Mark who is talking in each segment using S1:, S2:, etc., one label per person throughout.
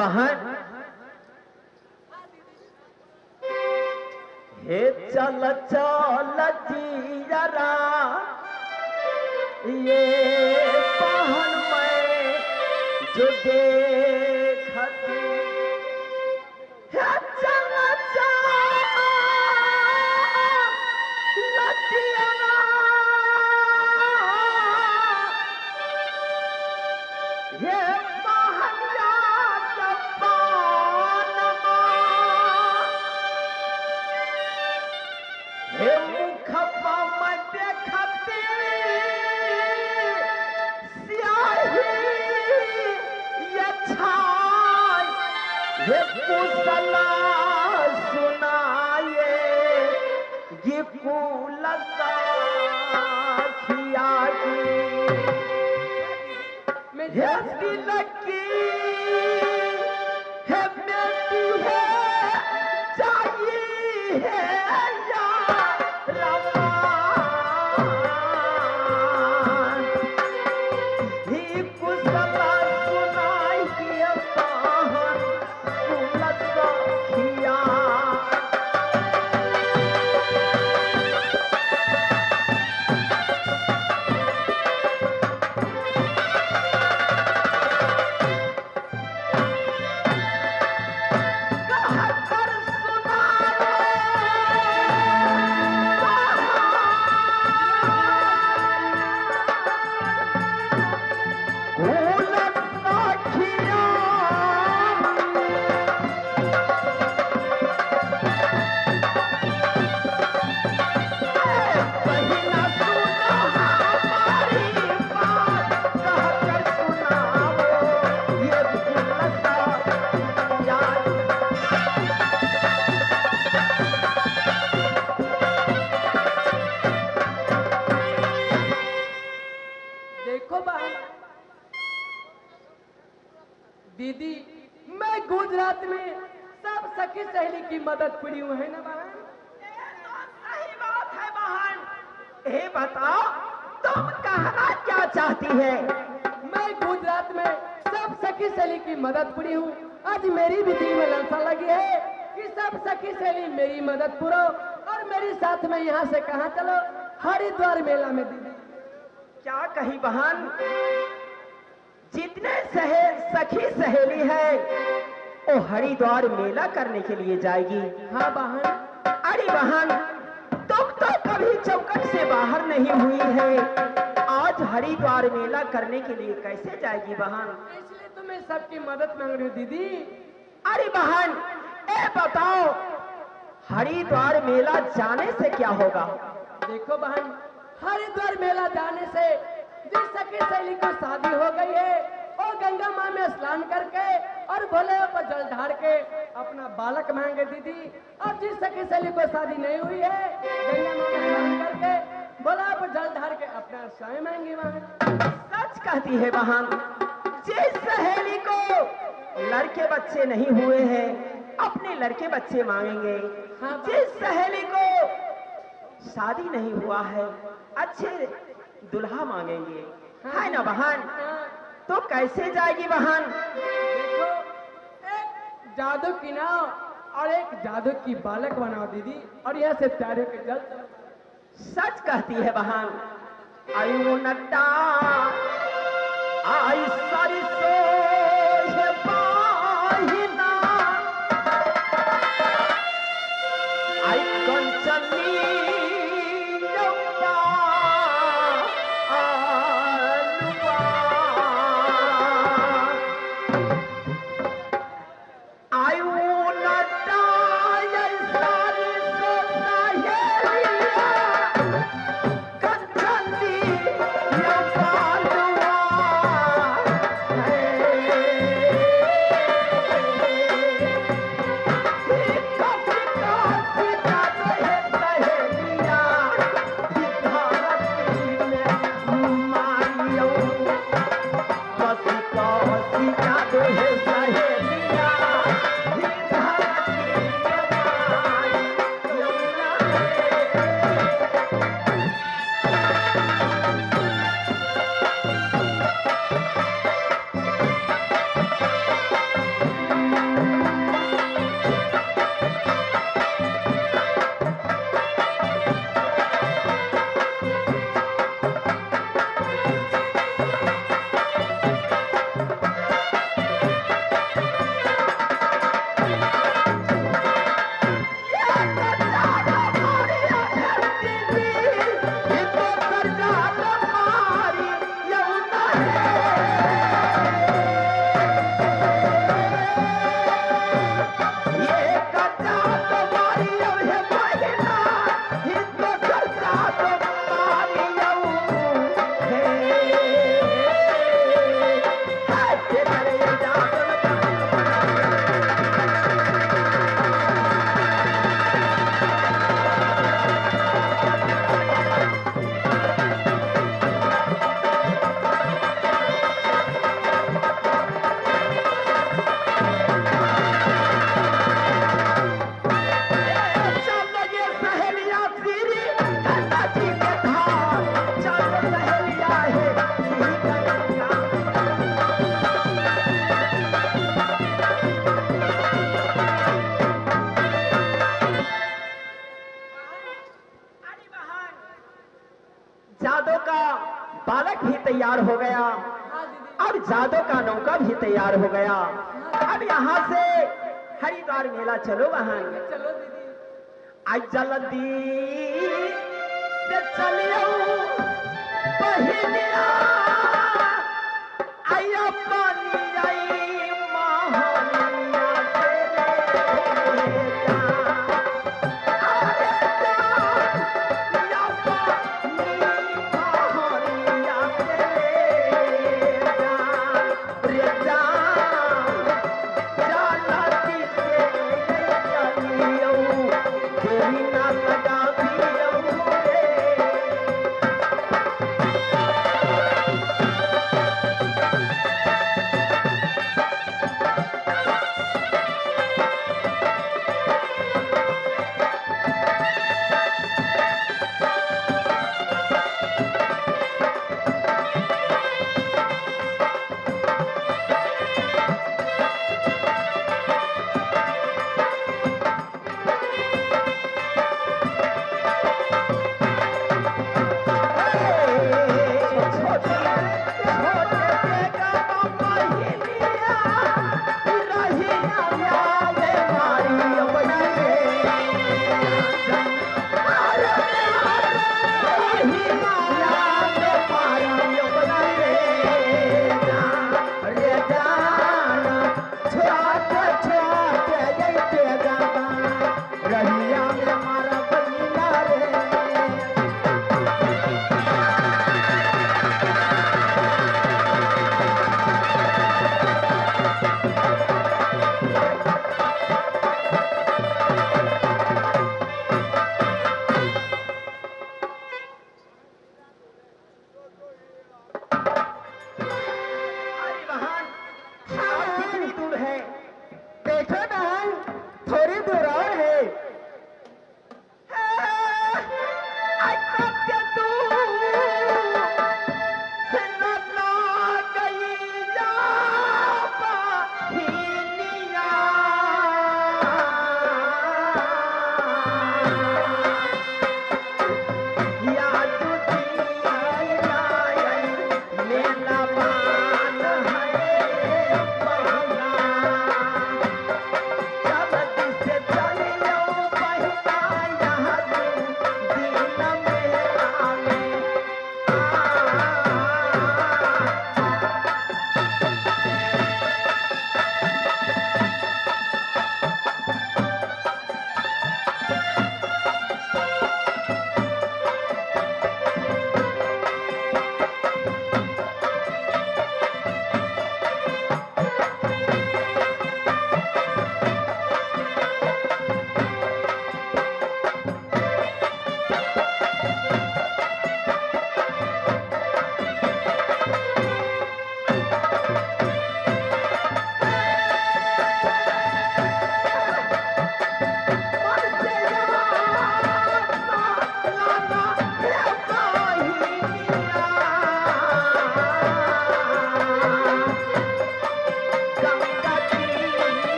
S1: बहन हे चल चल जीरा ये बहन मैं जो देखती हे चल चल जीरा ये बहन हे मुखपा मैं देखती स्याही ये छाई ये कुशला सुनाए ये कुलसा खिया की हे दिल की है बेटी है चाहिए है
S2: दीदी मैं गुजरात में सब सखी सहेली की मदद पड़ी हूँ है ना बहन।
S1: सही बात है बहन। ये बताओ तुम कहना क्या चाहती है?
S2: मैं गुजरात में सब सखी सहेली की मदद पड़ी हूँ। आज मेरी भी दिल में लालसा लगी है कि सब सखी सहेली मेरी मदद पूरो और मेरे साथ में यहाँ से कहाँ चलो हरिद्वार मेला में। दीदी
S1: क्या कही बहन? जितने सखी सहेली है वो हरिद्वार मेला करने के लिए जाएगी।
S2: हाँ बहन।
S1: अरे बहन तुम तो कभी चौकट से बाहर नहीं हुई है, आज हरिद्वार मेला करने के लिए कैसे जाएगी बहन?
S2: इसलिए तो मैं सबकी मदद मांग रही हूँ दीदी।
S1: अरे बहन ये बताओ हरिद्वार मेला जाने से क्या होगा?
S2: देखो बहन हरिद्वार मेला जाने से जिस सखी सहेली को शादी हो गई है और गंगा माँ में स्नान करके और भोले पर जल ढार के अपना बालक मांगे दीदी। और जिस सखी सहेली को शादी नहीं हुई है गंगा माँ में स्नान करके भोला पर जल ढार के अपना स्वयं मांगी बहन।
S1: सच कहती है बहन, जिस सहेली को लड़के बच्चे नहीं हुए हैं अपने लड़के बच्चे मांगेंगे।
S2: हाँ,
S1: जिस सहेली को शादी नहीं हुआ है अच्छे दुल्हा मांगेंगे।
S2: हाँ,
S1: है ना बहन?
S2: हाँ।
S1: तो कैसे जाएगी बहन?
S2: देखो एक जादू की नाव और एक जादू की बालक बनाओ दीदी और यहाँ से तैयारी के जल।
S1: सच कहती है बहन। आयु नट्टा आई सारी सोच पाहिना आई कंचनी बालक भी तैयार हो गया
S2: हाँ दीदी।
S1: और जादू का नौका भी तैयार हो गया। अब यहाँ से हरिद्वार मेला चलो बहन।
S2: चलो दीदी।
S1: आज जल्दी से चलियो बहिनिया, आया पानी आई महानिया से ले जा। अरे जा, या पानी महानिया से ले जा। रे जा, जालती से चलियो, तेरी ना लगा पियो रे।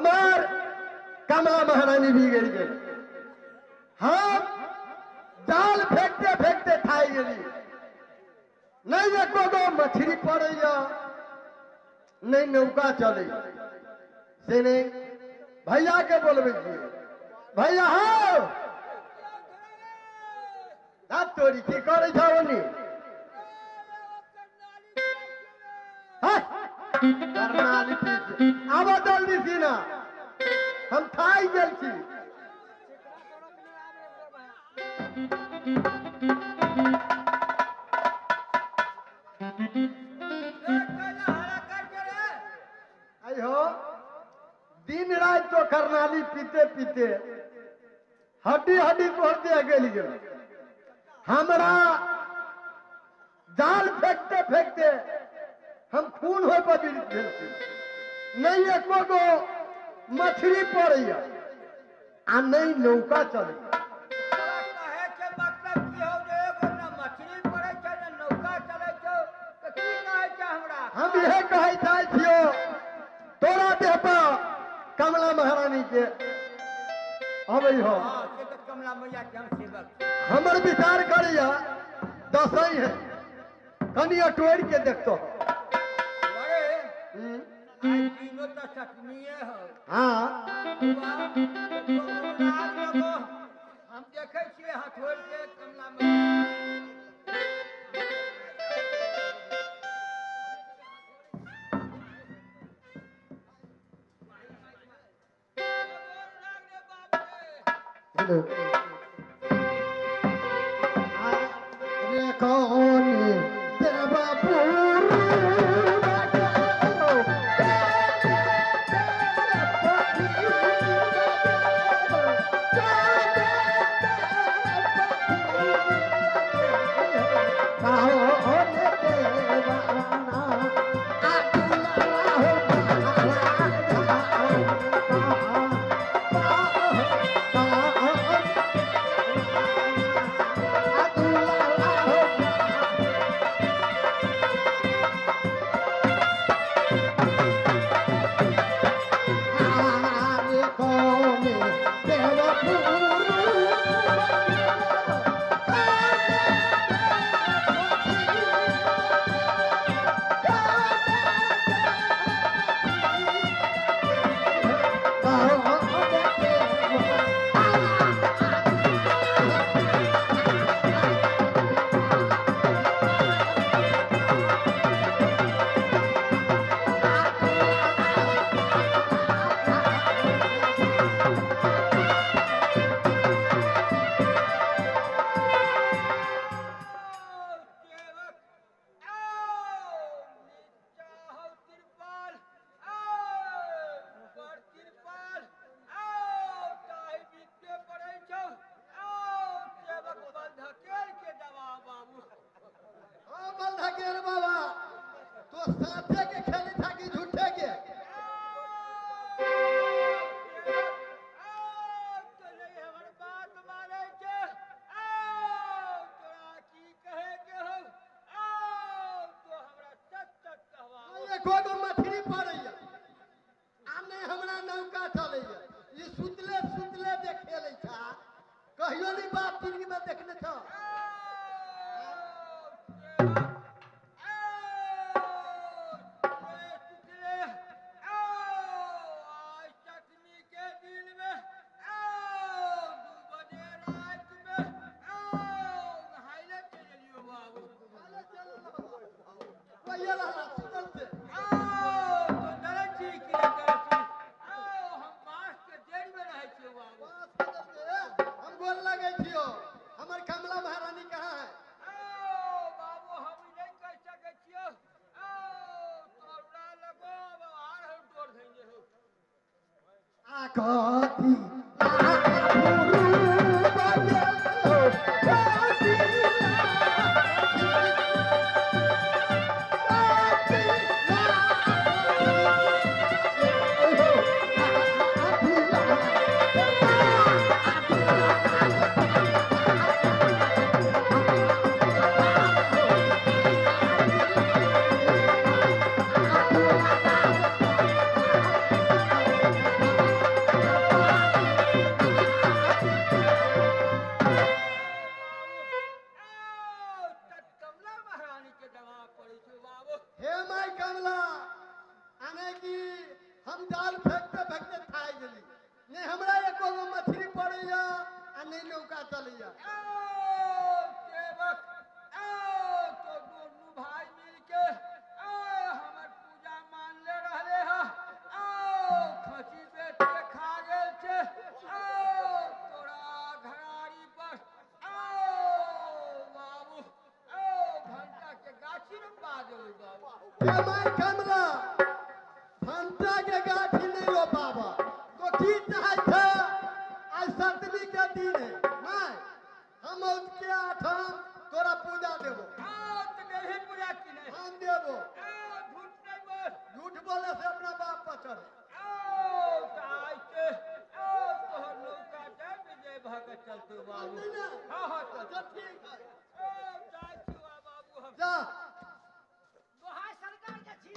S3: हमार कमला महारानी भी गई गई हम जाल फेंकते फेंकते थाई गई नहीं एको गो मछली पड़े नहीं नौका चले से नहीं भैया के बोलबे भैया हो तोरी की करे छावनी करनाली पीछे आवा जल्दी सी ना हम थाई गेल छी आई हो दिन रात तो करनाली पीते पीते हड्डी हड्डी तोड़ते गेली गेल हमरा जाल फेंकते फेंकते हम खून हो पर नहीं एको गो मछली पड़े आ नहीं नौका चले हम यह कहे छियो तोरा देह पर कमला महारानी के अबै हो
S4: कमला मैया के हम सेवक
S3: हमर विचार करिया दसई है कनिया टोड़ के देखतो
S4: तीनों तो सतमीय हो
S3: हाँ
S4: हम देखे छिए हथोड़ के कमला मैया
S3: कौन देवा मछली पड़े हमरा नौका चले सुतले सुतले देखे कहियो नहीं बात जिंदगी में देखने छो नहीं हमरा एको गो मछली पड़ैया आ नहीं नौका चलैया
S4: सेवक तो दोनों भाई मिलके हमर पूजा मान ले रहले ह खसी बेच के खा गेल छे तोरा घरारी पर बाबू भंटा के गाछी में बाजो बाबू
S3: ए माय कमला भंटा के गाठी नहीं रो बाबा तो की चाहे था आज सप्तमी के दिन है माय हम उसके आठम तोरा पूजा देबो
S4: तो देही पूजा की नहीं
S3: हम देबो
S4: झूठ नहीं बोल
S3: झूठ बोले से अपना बाप पचर
S4: तोहर नौका जा विजय भगत चलते बाबू हाँ चल
S3: ठीक है
S4: जाय छुआ बाबू हम
S3: जा
S4: दोहाई सरकार के छी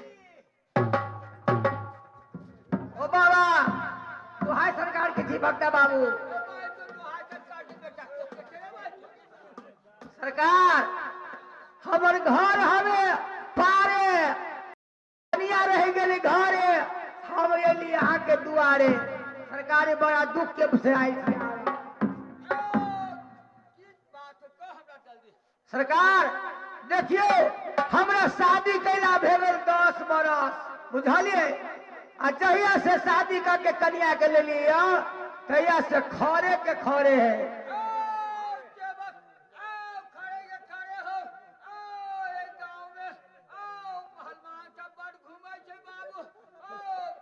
S1: ओ बाबा दुहाई सरकार के जी भक्ता बाबू
S4: दोहाई सरकार के बेटा
S1: सरकार हमर घर हमें पारे कनिया रह गेली घरे हम एली यहाँ के दुआरे सरकार बड़ा दुख के से आई
S4: की बात कह हमरा जल्दी
S1: सरकार देखियो हमरा शादी कैला भेल 10 बरस बुझलिए आ जहिया से शादी करके कनिया के ले लिया तहिया से खरे के खरे है
S4: सेवक खड़े के खड़े हो ए गांव में पहलवान सब बड़ घूमै छै बाबू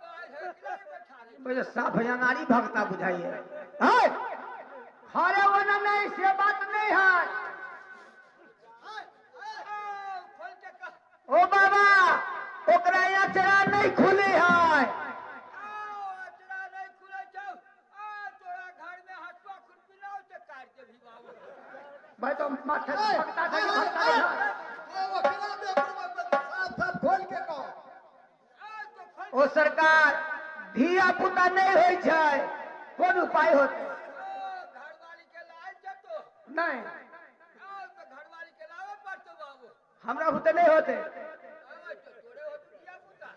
S4: गाय है किनारे पे ठाड़े
S1: मुझे साफ नारी भक्ता बुझाइए है खरे होना नहीं से बात नहीं है
S4: खोल के कह
S1: ओ बाबा ओकरा अचरा नहीं खुले है
S4: अचरा नहीं खुले छौ तोरा घर में हसुआ खुरपी ना से काट के भी बाबू
S1: भाई तो माथे भक्ता से भक्ता है
S3: ओ खिला दे साफ साफ खोल के कहो
S4: तो खोल
S1: ओ सरकार धिया पुता नहीं होय छै कोन उपाय होते
S4: घरवाली के लाल छ तो
S1: नहीं
S4: तो घरवाली के लावे पड़तो बाबू
S1: हमरा होते नहीं होते
S4: तो तोरे हो दिया पुता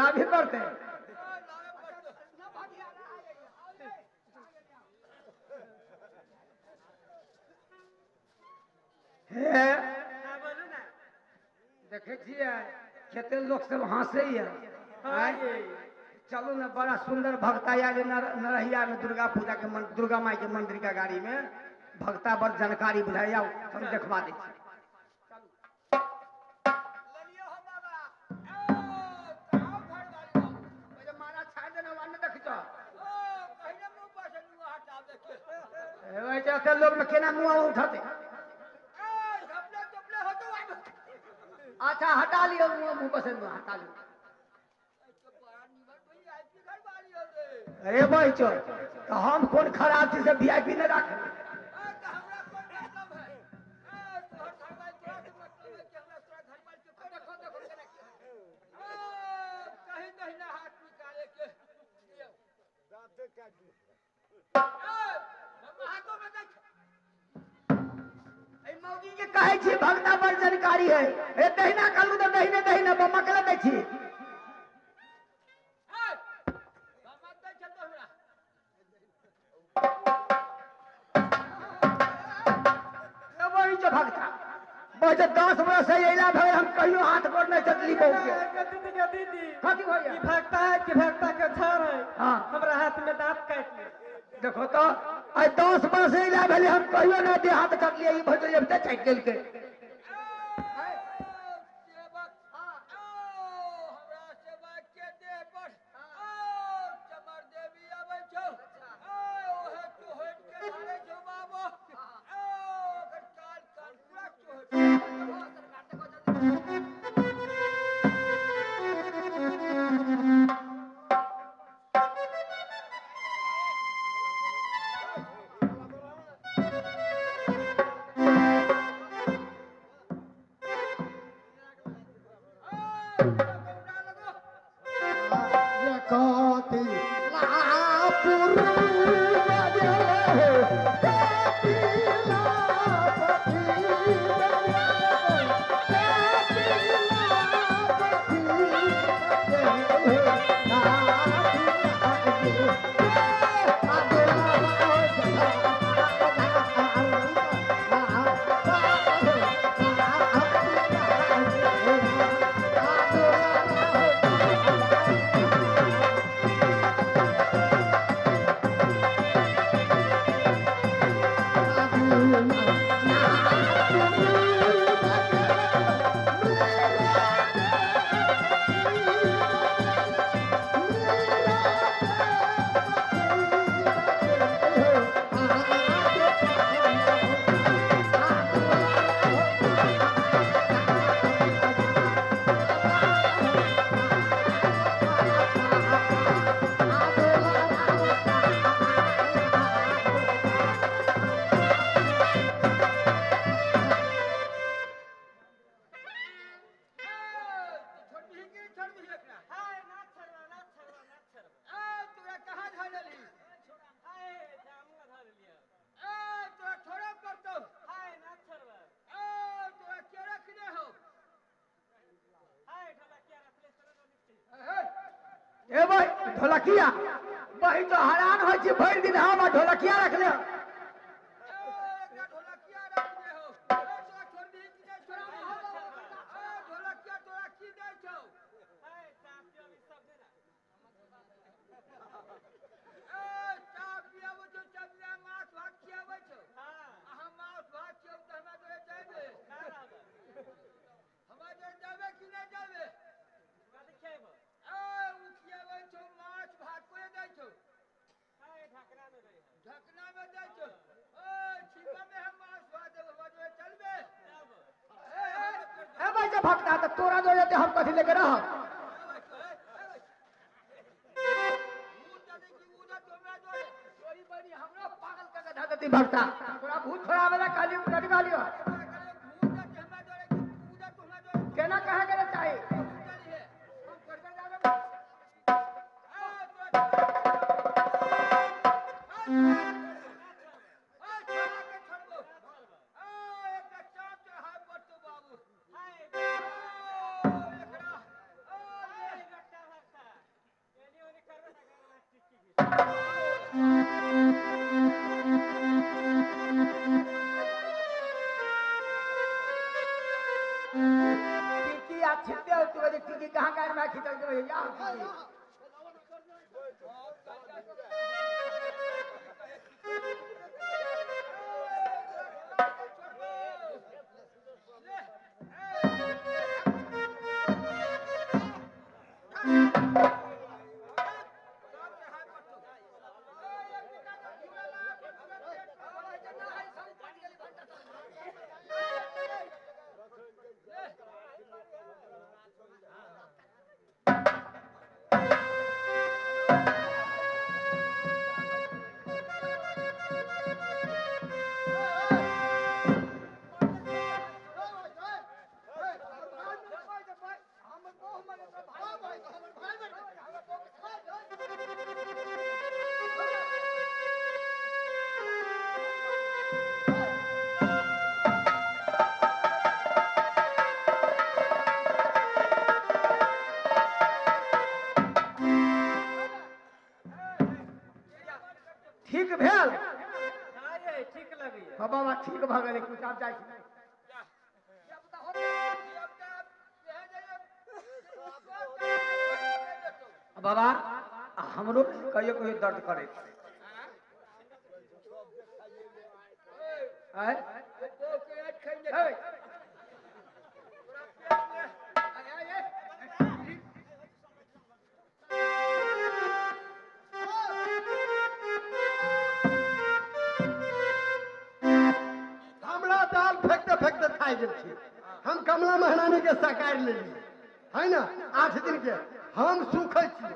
S1: लाभ ही करते
S4: लावे पड़तो ना भागिया
S1: हे देखे छियै कते लोग सब हंसे है चलो ना बड़ा सुंदर भक्ता आयल नरहिया में दुर्गा पूजा के दुर्गा माई के मंदिर का गाड़ी में भक्ता बड़ जानकारी बुझाई आओ हम देखवा दे
S4: ललियो हो बाबा कहां घरवाली बाबू
S1: मारा छाड़ देने वाले देख तो
S4: कहिने मुंह पर से मुंह हटा देखे
S1: वही जैसे लोग में केना मुंह उठाते
S4: झपले चपले हो तो आई
S1: अच्छा हटा लियो मुंह पर से मुंह हटा लियो
S4: तो बड़ा निमन भई आई की घरवाली हो रे
S1: अरे भाई चो तो हम कौन खराब चीज से वीआईपी न रखे
S4: तो हमरा कोन मतलब है तोहर घरवाली तोरा से मतलब है कि हमरा तोरा घरवाली के कोन देखो देखो के कहीं कहीं ना हाथ निकाले के दांते काट दी हाथों में देख
S1: ए मौगी के कहे छी भक्ता बड़ जानकारी है ए दहिना कलू तो दहिने दहिने बम्मा कला दै छी ए वही जो भक्ता बस 10 बरस से एला भए हम कहियो हाथ पर नहीं चतली बहू के
S2: दीदी
S1: कथी भइया
S2: ई भक्ता है कि भक्ता के छर है
S1: हां
S2: हमरा हाथ में दांत काट ले
S1: देखो तो आई 10 बरस से एला भले हम कहियो ना दे हाथ चतली ई भजल जब तक चट गेल के ए भाई ढोलकिया वही तो हैरान हो छी भर दिन हम ढोलकिया रख ले
S4: ढोलकिया रख दे हो तोरा छोड़ दी कि नहीं छोड़ा ढोलकिया तोरा की दै छौ चा पियाबो छौ चबले माछ भात खियाबै छौ हम माछ भात खियौ त हमरा तोरे जाइबे हमरा जे जाबे कि नहीं जाबे खियाबै छौ माछ भात कोए दै छौ ढकना में दै छौ छिपा में हम माछ भात देबो हमरा तोरे चलबे
S1: ए भाई जब भक्ता तो तोरा दो जाते हम कथी लेके रह हमरा पागल करके धा देती भक्ता तोरा भूत छोड़ावेला काली कथी कहलियो केना कहे करे चाहिए छिपते हो तू टिकी कहाँ काट में खिंचल के भैया ठीक भेल
S2: ठीक लगी
S1: बाबा ठीक भ गेलै कुछ आब जाइ बाबा हमरो कहियो कहियो दर्द करे आय
S3: हमरा दाल फेंकते फेंकते खाई गेल छी हम कमला महारानी के सकार लेली है ना 8 दिन के हम सुखै छी